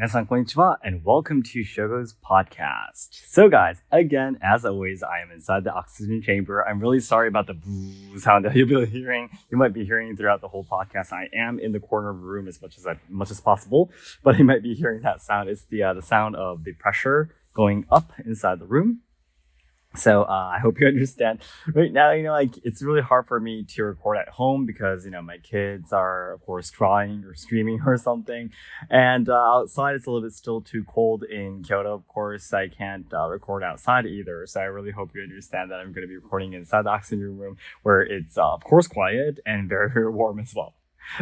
皆さんこんにちは and welcome to Shogo's podcast. So guys, again, as always, I am inside the oxygen chamber. I'm really sorry about the boo sound that you'll be hearing. You might be hearing throughout the whole podcast. I am in the corner of the room as much as possible, but you might be hearing that sound. It's the sound of the pressure going up inside the room. So I hope you understand. Right now, it's really hard for me to record at home because, my kids are, of course, crying or screaming or something. And outside, it's a little bit still too cold in Kyoto. Of course, I can't record outside either. So I really hope you understand that I'm going to be recording inside the oxygen room where it's, of course, quiet and very, very warm as well.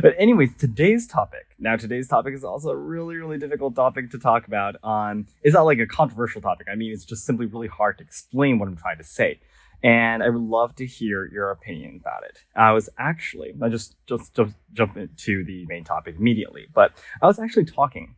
But anyways, today's topic is also a really, really difficult topic to talk about. It's not like a controversial topic. I mean, it's just simply really hard to explain what I'm trying to say. And I would love to hear your opinion about it. I just jump into the main topic immediately. But I was actually talking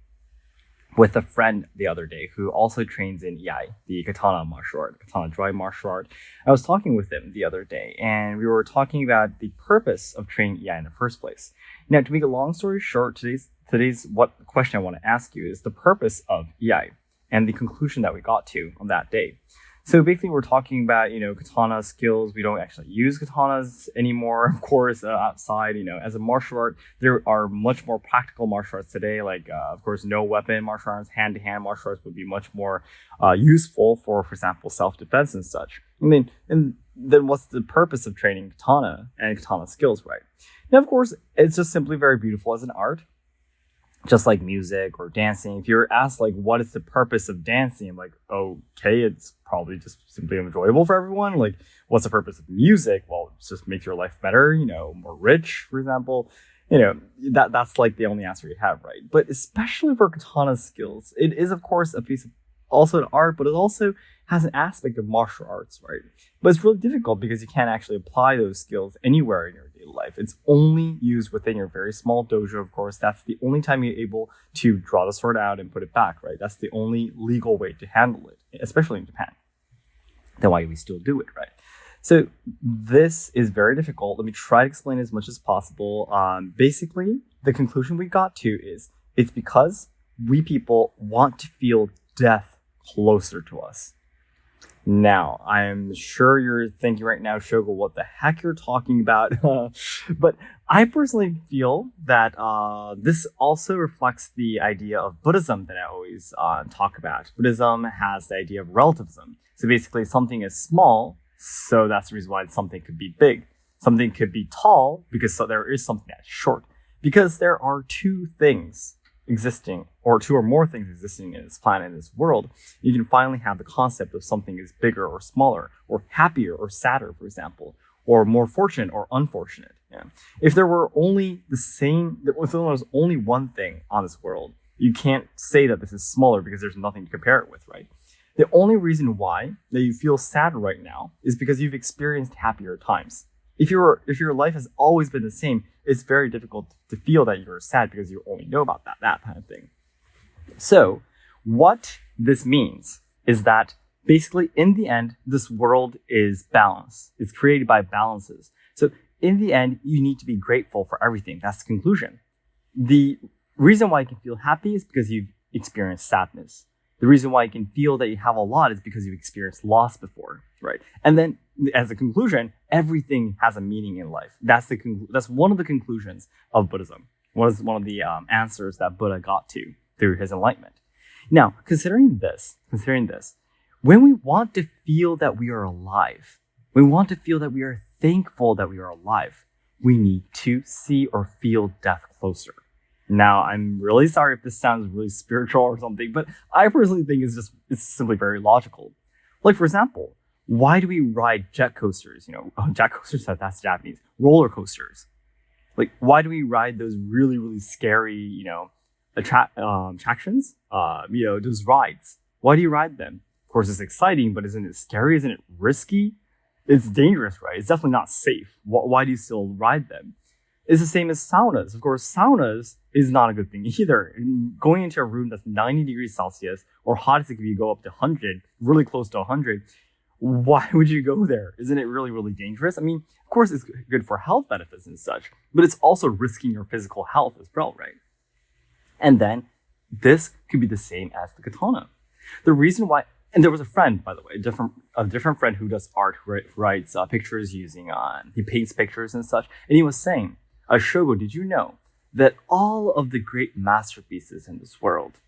with a friend the other day who also trains in Iaido, the Katana martial art, Katana dry martial art. I was talking with him the other day, and we were talking about the purpose of training Iaido in the first place. Now, to make a long story short, today's what question I want to ask you is the purpose of Iaido and the conclusion that we got to on that day. So basically, we're talking about, katana skills. We don't actually use katanas anymore, of course, outside. As a martial art, there are much more practical martial arts today. Like, of course, no weapon martial arts, hand-to-hand martial arts would be much more useful for example, self-defense and such. And then what's the purpose of training katana and katana skills, right? Now, of course, it's just simply very beautiful as an art. Just like music or dancing. If you're asked, what is the purpose of dancing? I'm like, okay, it's probably just simply enjoyable for everyone. Like, what's the purpose of music? Well, it just makes your life better, more rich, for example. That's like the only answer you have, right? But especially for katana skills, it is, of course, a piece of also an art, but it also has an aspect of martial arts, right? But it's really difficult because you can't actually apply those skills anywhere in your daily life. It's only used within your very small dojo, of course. That's the only time you're able to draw the sword out and put it back, right? That's the only legal way to handle it, especially in Japan. Then why do we still do it, right? So this is very difficult. Let me try to explain as much as possible. Basically, the conclusion we got to is it's because we people want to feel death closer to us. Now, I'm sure you're thinking right now, Shogo, what the heck you're talking about? But I personally feel that this also reflects the idea of Buddhism that I always talk about. Buddhism has the idea of relativism. So basically, something is small, so that's the reason why something could be big. Something could be tall, because there is something that's short. Because there are two things existing, or two or more things existing in this planet, in this world, you can finally have the concept of something is bigger or smaller, or happier or sadder, for example, or more fortunate or unfortunate. Yeah. If there was only one thing on this world, you can't say that this is smaller because there's nothing to compare it with, right? The only reason why that you feel sad right now is because you've experienced happier times. If your life has always been the same, it's very difficult to feel that you're sad because you only know about that kind of thing. So what this means is that basically in the end, this world is balance. It's created by balances. So in the end, you need to be grateful for everything. That's the conclusion. The reason why you can feel happy is because you've experienced sadness. The reason why you can feel that you have a lot is because you've experienced loss before, right? And then as a conclusion, everything has a meaning in life. That's one of the conclusions of Buddhism. Was one of the answers that Buddha got to through his enlightenment. Now, considering this, when we want to feel that we are alive, we want to feel that we are thankful that we are alive, we need to see or feel death closer. Now, I'm really sorry if this sounds really spiritual or something, but I personally think it's simply very logical. Like, for example, why do we ride jet coasters? Jet coasters, that's Japanese. Roller coasters. Like, why do we ride those really, really scary, attractions? Those rides. Why do you ride them? Of course, it's exciting, but isn't it scary? Isn't it risky? It's dangerous, right? It's definitely not safe. Why do you still ride them? It's the same as saunas. Of course, saunas is not a good thing either. Going into a room that's 90 degrees Celsius, or hot as it can be, go up to 100, really close to 100, why would you go there? Isn't it really, really dangerous? I mean, of course, it's good for health benefits and such, but it's also risking your physical health as well, right? And then this could be the same as the katana. The reason why, and there was a friend, by the way, a different friend who does art, who writes pictures using, he paints pictures and such. And he was saying, Shogo, did you know that all of the great masterpieces in this world,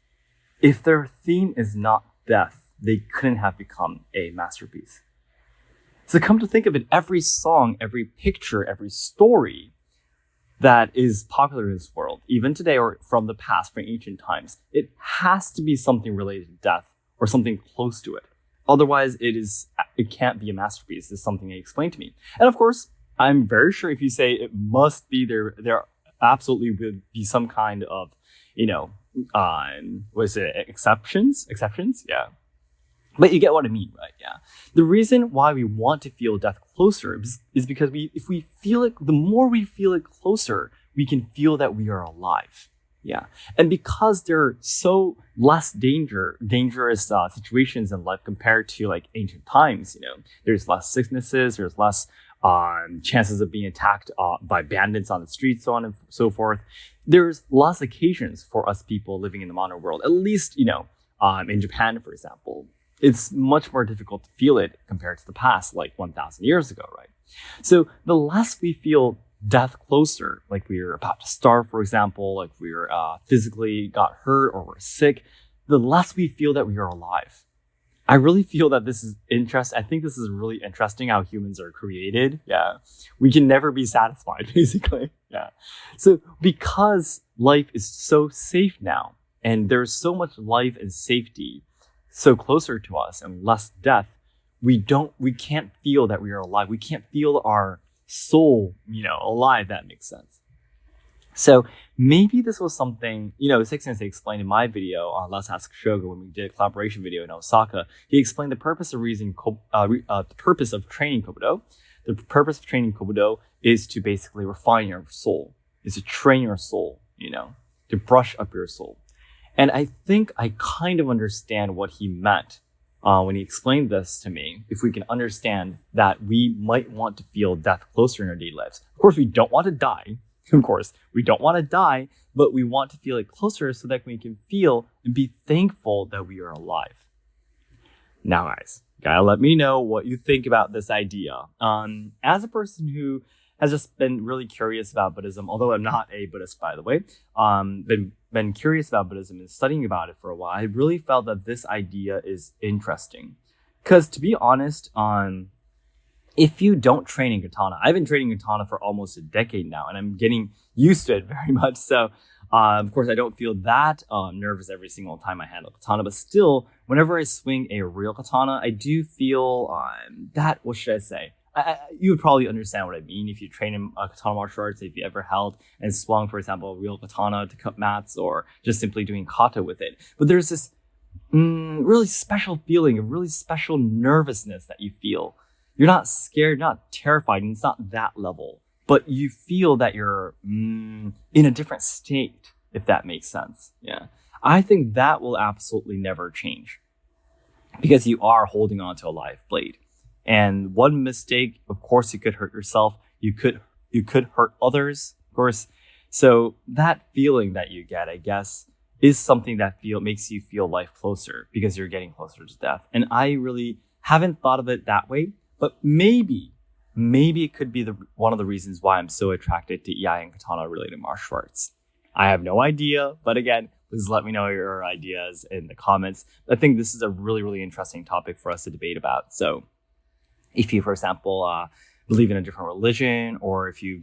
if their theme is not death, they couldn't have become a masterpiece. So come to think of it, every song, every picture, every story that is popular in this world, even today or from the past, from ancient times, it has to be something related to death or something close to it. Otherwise, it can't be a masterpiece. It's something they explained to me. And of course, I'm very sure if you say it must be there absolutely would be some kind of, exceptions? Yeah. But you get what I mean, right? Yeah. The reason why we want to feel death closer is because if we feel it, the more we feel it closer, we can feel that we are alive. Yeah. And because there are so less dangerous situations in life compared to like ancient times, there's less sicknesses, there's less chances of being attacked by bandits on the streets, so on and so forth. There's less occasions for us people living in the modern world, at least, in Japan, for example. It's much more difficult to feel it compared to the past, like 1,000 years ago, right? So the less we feel death closer, like we are about to starve, for example, like we are physically got hurt or we're sick, the less we feel that we are alive. I really feel that this is interesting. I think this is really interesting how humans are created. Yeah. We can never be satisfied, basically. Yeah. So because life is so safe now, and there's so much life and safety so closer to us and less death, we can't feel that we are alive. We can't feel our soul, alive. That makes sense. So maybe this was something, Seki Sensei explained in my video on Let's Ask Shogo when we did a collaboration video in Osaka. He explained the purpose of the purpose of training Kobudo. The purpose of training Kobudo is to basically refine your soul, is to train your soul, to brush up your soul. And I think I kind of understand what he meant when he explained this to me. If we can understand that we might want to feel death closer in our daily lives. Of course, we don't want to die. Of course, we don't want to die, but we want to feel it closer so that we can feel and be thankful that we are alive. Now, guys, gotta let me know what you think about this idea. As a person who has just been really curious about Buddhism, although I'm not a Buddhist, by the way, been curious about Buddhism and studying about it for a while, I really felt that this idea is interesting. Because to be honest, if you don't train in katana, I've been training katana for almost a decade now, and I'm getting used to it very much. So, of course, I don't feel that nervous every single time I handle katana, but still, whenever I swing a real katana, I do feel what should I say? You would probably understand what I mean if you train in katana martial arts, if you ever held and swung, for example, a real katana to cut mats or just simply doing kata with it. But there's this really special feeling, a really special nervousness that you feel. You're not scared, not terrified, and it's not that level. But you feel that you're in a different state, if that makes sense. Yeah. I think that will absolutely never change because you are holding on to a live blade. And one mistake, of course, you could hurt yourself. You could hurt others, of course. So that feeling that you get, I guess, is something that makes you feel life closer because you're getting closer to death. And I really haven't thought of it that way, but maybe it could be one of the reasons why I'm so attracted to Iai and Katana related martial arts. I have no idea, but again, please let me know your ideas in the comments. I think this is a really, really interesting topic for us to debate about. So if you, for example, believe in a different religion, or if you've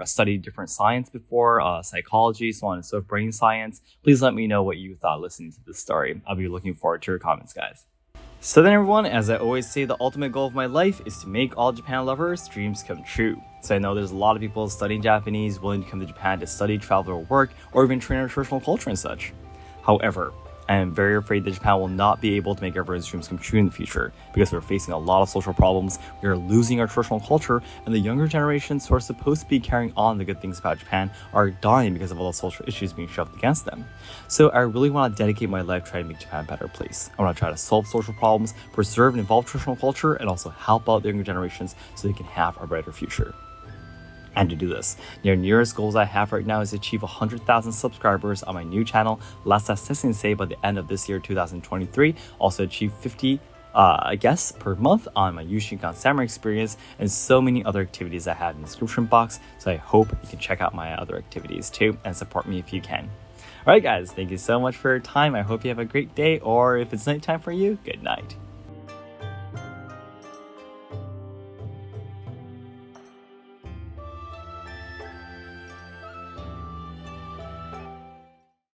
studied different science before, psychology, so on and so forth, brain science, please let me know what you thought listening to this story. I'll be looking forward to your comments, guys. So then everyone, as I always say, the ultimate goal of my life is to make all Japan lovers' dreams come true. So I know there's a lot of people studying Japanese, willing to come to Japan to study, travel, or work, or even train our traditional culture and such. However, I am very afraid that Japan will not be able to make everyone's dreams come true in the future because we're facing a lot of social problems, we are losing our traditional culture, and the younger generations who are supposed to be carrying on the good things about Japan are dying because of all the social issues being shoved against them. So I really want to dedicate my life trying to make Japan a better place. I want to try to solve social problems, preserve and evolve traditional culture, and also help out the younger generations so they can have a brighter future. And to do this, the nearest goals I have right now is to achieve 100,000 subscribers on my new channel, Seki Sensei, by the end of this year, 2023. Also achieve 50 guests per month on my Yushinkan Samurai experience, and so many other activities I have in the description box. So I hope you can check out my other activities too and support me if you can. Alright guys, thank you so much for your time. I hope you have a great day, or if it's nighttime for you, good night.